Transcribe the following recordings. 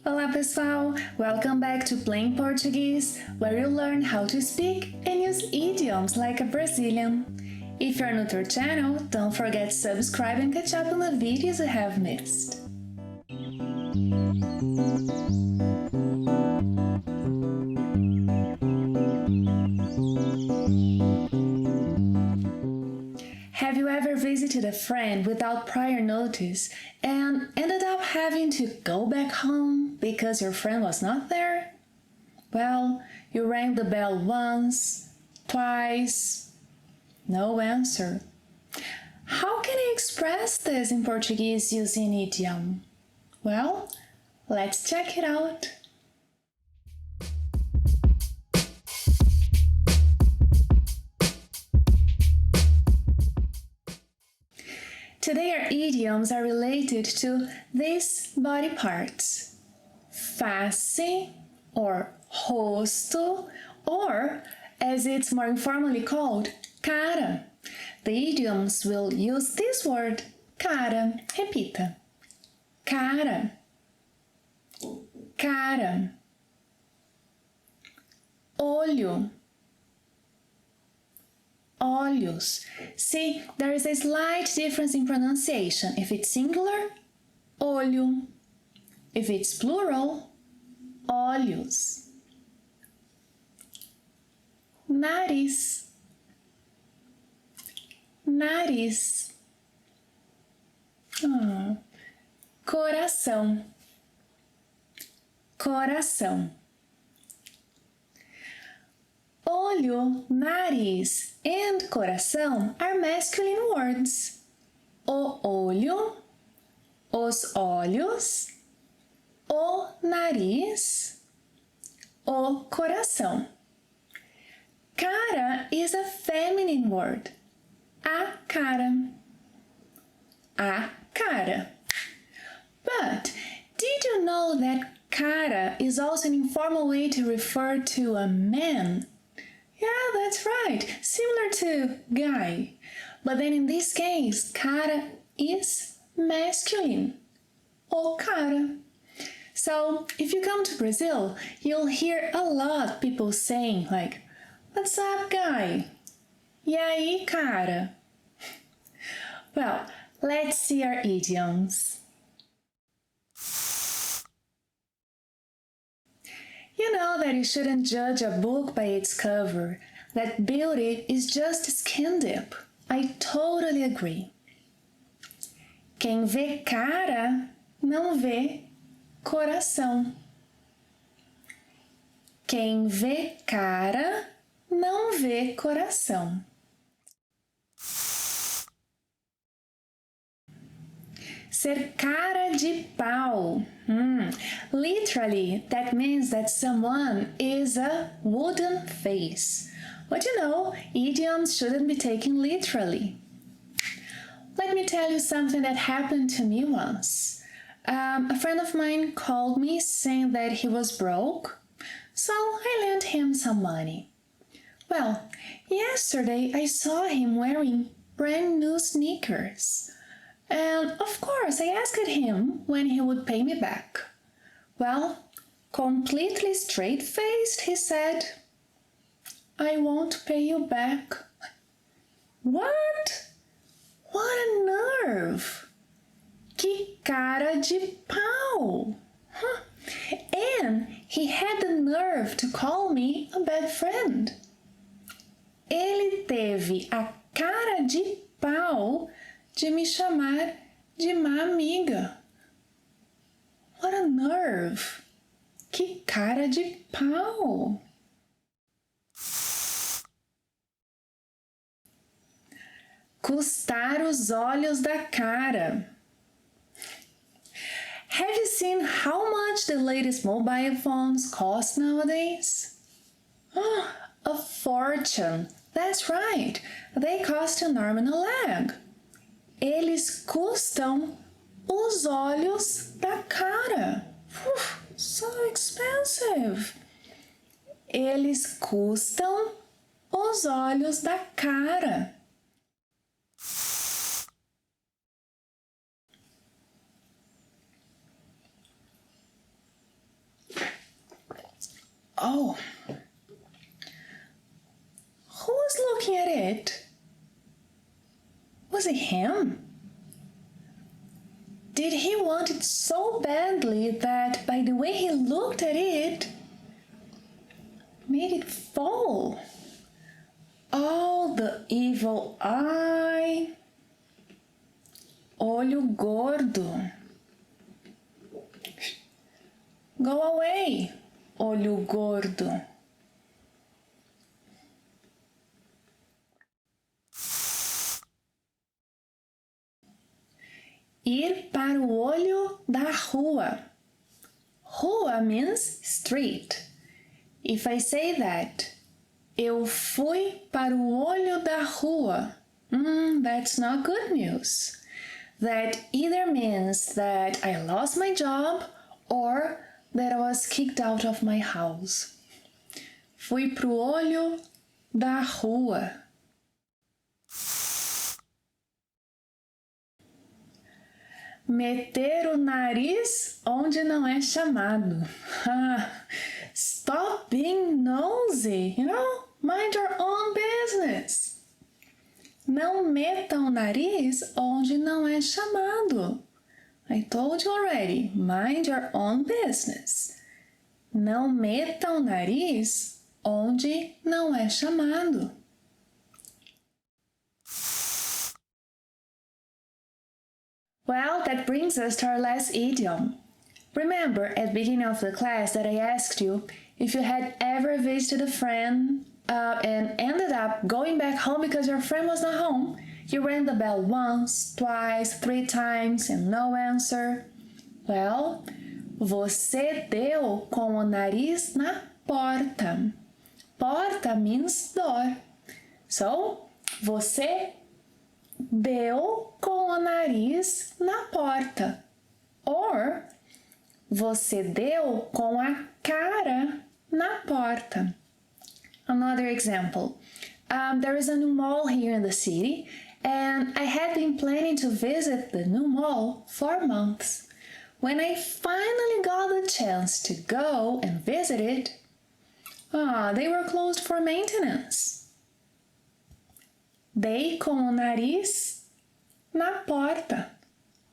Olá pessoal! Welcome back to Plain Portuguese, where you learn how to speak and use idioms like a Brazilian. If you're new to our channel, don't forget to subscribe and catch up on the videos you have missed. Have you ever visited a friend without prior notice and ended up having to go back home because your friend was not there? Well, you rang the bell once, twice, no answer. How can I express this in Portuguese using idiom? Well, let's check it out. Today our idioms are related to these body parts: face or rosto, or as it's more informally called, cara. The idioms will use this word, cara. Repita. Cara. Cara. Olho. Olhos. See, there is a slight difference in pronunciation. If it's singular, olho. If it's plural, olhos. Nariz. Nariz. Coração. Coração. Olho, nariz and coração are masculine words. O olho, os olhos, o nariz, o coração. Cara is a feminine word. A cara. A cara. But did you know that cara is also an informal way to refer to a man? Yeah, that's right, similar to guy. But then in this case, cara is masculine. O cara. So if you come to Brazil, you'll hear a lot people saying like, "What's up, guy? E aí, cara?" Well, let's see our idioms. You know that you shouldn't judge a book by its cover, that beauty is just skin deep. I totally agree. Quem vê cara não vê coração. Quem vê cara não vê coração. Ser cara de pau. Literally, that means that someone is a wooden face. But you know, idioms shouldn't be taken literally. Let me tell you something that happened to me once. A friend of mine called me saying that he was broke, so I lent him some money. Well, yesterday I saw him wearing brand new sneakers. And of course, I asked him when he would pay me back. Well, completely straight-faced, he said, "I won't pay you back." What? What a nerve! Que cara de pau! And he had the nerve to call me a bad friend. Ele teve a cara de pau de me chamar de má amiga. What a nerve! Que cara de pau! Custar os olhos da cara. Have you seen how much the latest mobile phones cost nowadays? A fortune! That's right! They cost an arm and a leg. Eles custam os olhos da cara. So expensive. Eles custam os olhos da cara. Oh. Who was looking at it? Was it him? Did he want it so badly that by the way he looked at it, made it fall? Oh, the evil eye. Olho gordo. Go away, olho gordo. Ir para o olho da rua. Rua means street. If I say that, eu fui para o olho da rua, that's not good news. That either means that I lost my job or that I was kicked out of my house. Fui pro olho da rua. Meter o nariz onde não é chamado. Stop being nosy, mind your own business. Não meta o nariz onde não é chamado. I told you already, mind your own business. Não meta o nariz onde não é chamado. Well, that brings us to our last idiom. Remember at the beginning of the class that I asked you if you had ever visited a friend and ended up going back home because your friend was not home. You rang the bell once, twice, 3 times and no answer. Well, você deu com o nariz na porta. Porta means door. So, você deu com o nariz na porta. Or, você deu com a cara na porta. Another example. There is a new mall here in the city, and I had been planning to visit the new mall for months. When I finally got the chance to go and visit it, they were closed for maintenance. Dei com o nariz na porta.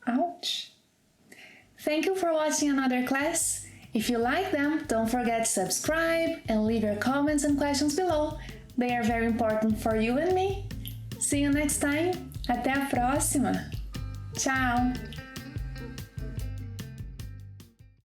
Ouch. Thank you for watching another class. If you like them, don't forget to subscribe and leave your comments and questions below. They are very important for you and me. See you next time. Até a próxima. Tchau.